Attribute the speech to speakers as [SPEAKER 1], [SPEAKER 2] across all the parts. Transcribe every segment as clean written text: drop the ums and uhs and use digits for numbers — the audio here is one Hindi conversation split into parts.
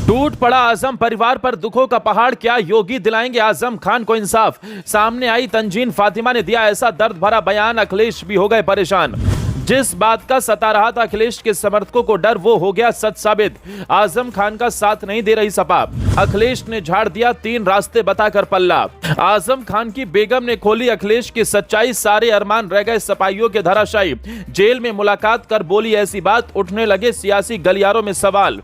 [SPEAKER 1] टूट पड़ा आजम परिवार पर दुखों का पहाड़, क्या योगी दिलाएंगे आजम खान को इंसाफ। सामने आई तंजीन फातिमा ने दिया ऐसा दर्द भरा बयान, अखिलेश भी हो गए परेशान। जिस बात का सता रहा था अखिलेश के समर्थकों को डर, वो हो गया सच साबित। आजम खान का साथ नहीं दे रही सपा, अखिलेश ने झाड़ दिया 3 रास्ते बताकर पल्ला। आजम खान की बेगम ने खोली अखिलेश की सच्चाई, सारे अरमान रह गए सपाइयों के धराशायी। जेल में मुलाकात कर बोली ऐसी बात, उठने लगे सियासी गलियारों में सवाल।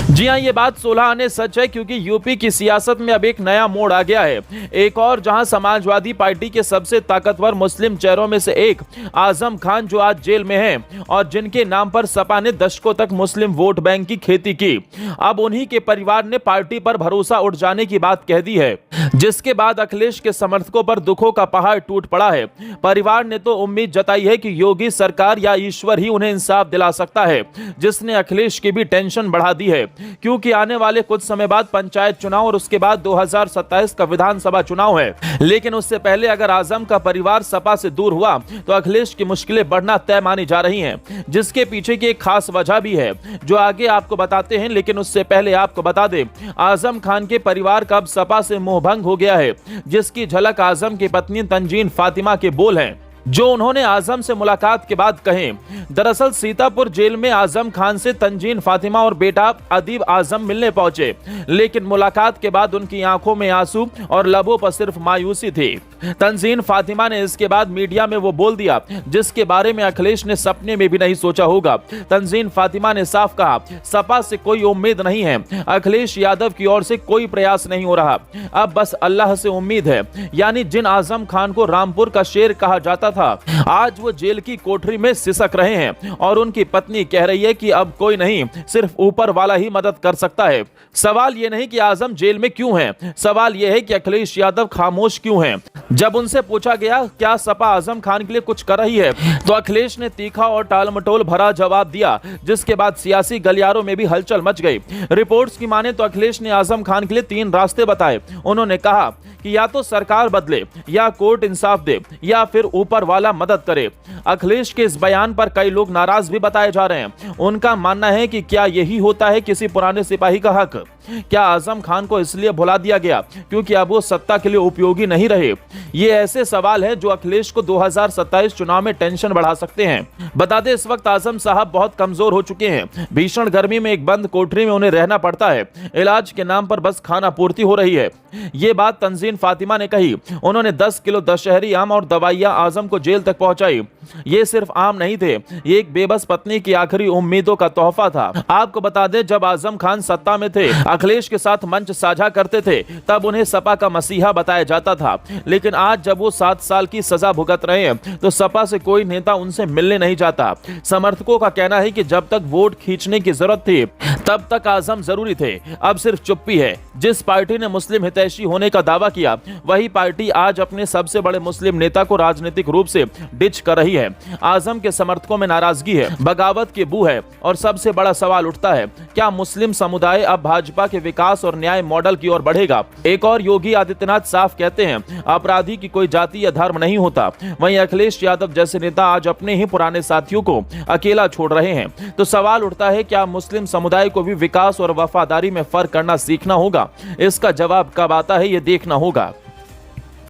[SPEAKER 1] जी हां, ये बात 16 आने सच है, क्योंकि यूपी की सियासत में अब एक नया मोड़ आ गया है। एक और जहां समाजवादी पार्टी के सबसे ताकतवर मुस्लिम चेहरों में से एक आजम खान, जो आज जेल में हैं और जिनके नाम पर सपा ने दशकों तक मुस्लिम वोट बैंक की खेती की, अब उन्हीं के परिवार ने पार्टी पर भरोसा उठ जाने की बात कह दी है। जिसके बाद अखिलेश के समर्थकों पर दुखों का पहाड़ टूट पड़ा है। परिवार ने तो उम्मीद जताई है कि योगी सरकार या ईश्वर ही उन्हें इंसाफ दिला सकता है, जिसने अखिलेश की भी टेंशन बढ़ा दी है, क्योंकि आने वाले कुछ समय बाद पंचायत चुनाव और उसके बाद 2027 का विधानसभा चुनाव है। लेकिन उससे पहले अगर आजम का परिवार सपा से दूर हुआ तो अखिलेश की मुश्किलें बढ़ना तय मानी जा रही हैं, जिसके पीछे की एक खास वजह भी है जो आगे आपको बताते हैं। लेकिन उससे पहले आपको बता दें, आजम खान के परिवार का अब सपा से मोहभंग हो गया है, जिसकी झलक आजम की पत्नी तंजीन फातिमा के बोल हैं, जो उन्होंने आजम से मुलाकात के बाद कहे। दरअसल सीतापुर जेल में आजम खान से तंजीन फातिमा और बेटा अदीब आजम मिलने पहुंचे, लेकिन मुलाकात के बाद उनकी आंखों में आंसू और लबों पर सिर्फ मायूसी थी। तंजीन फातिमा ने इसके बाद मीडिया में वो बोल दिया जिसके बारे में अखिलेश ने सपने में भी नहीं सोचा होगा। तंजीन फातिमा ने साफ कहा, सपा से कोई उम्मीद नहीं है, अखिलेश यादव की ओर से कोई प्रयास नहीं हो रहा, अब बस अल्लाह से उम्मीद है। यानी जिन आजम खान को रामपुर का शेर कहा जाता था, आज वो जेल की कोठरी में सिसक रहे हैं और उनकी पत्नी कह रही है कि अब कोई नहीं, सिर्फ ऊपर वाला ही मदद कर सकता है। सवाल ये नहीं कि आजम जेल में क्यों हैं, सवाल ये है कि अखिलेश यादव खामोश क्यों हैं। जब उनसे पूछा गया क्या सपा आजम खान के लिए कुछ कर रही है, तो अखिलेश ने तीखा और टालमटोल भरा जवाब दिया, जिसके बाद सियासी गलियारों में भी हलचल मच गई। रिपोर्ट्स की माने तो अखिलेश ने आजम खान के लिए 3 रास्ते बताए। उन्होंने कहा कि या तो सरकार बदले, या कोर्ट इंसाफ दे, या फिर ऊपर वाला मदद करे। अखिलेश के इस बयान पर कई लोग नाराज भी बताए जा रहे हैं। उनका मानना है कि क्या यही होता है किसी पुराने सिपाही का हक? क्या आजम खान को इसलिए भुला दिया गया क्योंकि अब वो सत्ता के लिए उपयोगी नहीं रहे? ये ऐसे सवाल हैं जो अखिलेश को 2027 चुनाव में टेंशन बढ़ा सकते हैं। बता दें, इस वक्त आजम साहब बहुत कमजोर हो चुके हैं। भीषण गर्मी में एक बंद कोठरी में उन्हें रहना पड़ता है। इलाज के नाम पर बस खाना पूर्ति हो रही है। ये बात तंजीन फातिमा ने कही। उन्होंने 10 किलो दशहरी आम और दवाइयां आजम को जेल तक पहुंचाई। ये सिर्फ आम नहीं थे, ये एक बेबस पत्नी की आखिरी उम्मीदों का तोहफा था। आपको बता दें, जब आजम खान सत्ता में थे, अखिलेश के साथ मंच साझा करते थे, तब उन्हें सपा का मसीहा बताया जाता था। लेकिन आज जब वो 7 साल की सजा भुगत रहे हैं, तो सपा से कोई नेता उनसे मिलने नहीं जाता। समर्थकों का कहना है कि जब तक वोट खींचने की जरूरत थी, तब तक आजम जरूरी थे, अब सिर्फ चुप्पी है। जिस पार्टी ने मुस्लिम हितैषी होने का दावा किया, वही पार्टी आज अपने सबसे बड़े मुस्लिम नेता को राजनीतिक रूप से डिच कर रही है। आजम के समर्थकों में नाराजगी है, बगावत की बू है, और सबसे बड़ा सवाल उठता है, क्या मुस्लिम समुदाय अब भाजपा के विकास और न्याय मॉडल की ओर बढ़ेगा? एक और योगी आदित्यनाथ साफ कहते हैं, अपराधी की कोई जाति या धर्म नहीं होता। वहीं अखिलेश यादव जैसे नेता आज अपने ही पुराने साथियों को अकेला छोड़ रहे हैं। तो सवाल उठता है, क्या मुस्लिम समुदाय को भी विकास और वफादारी में फर्क करना सीखना होगा? इसका जवाब कब आता है, ये देखना होगा।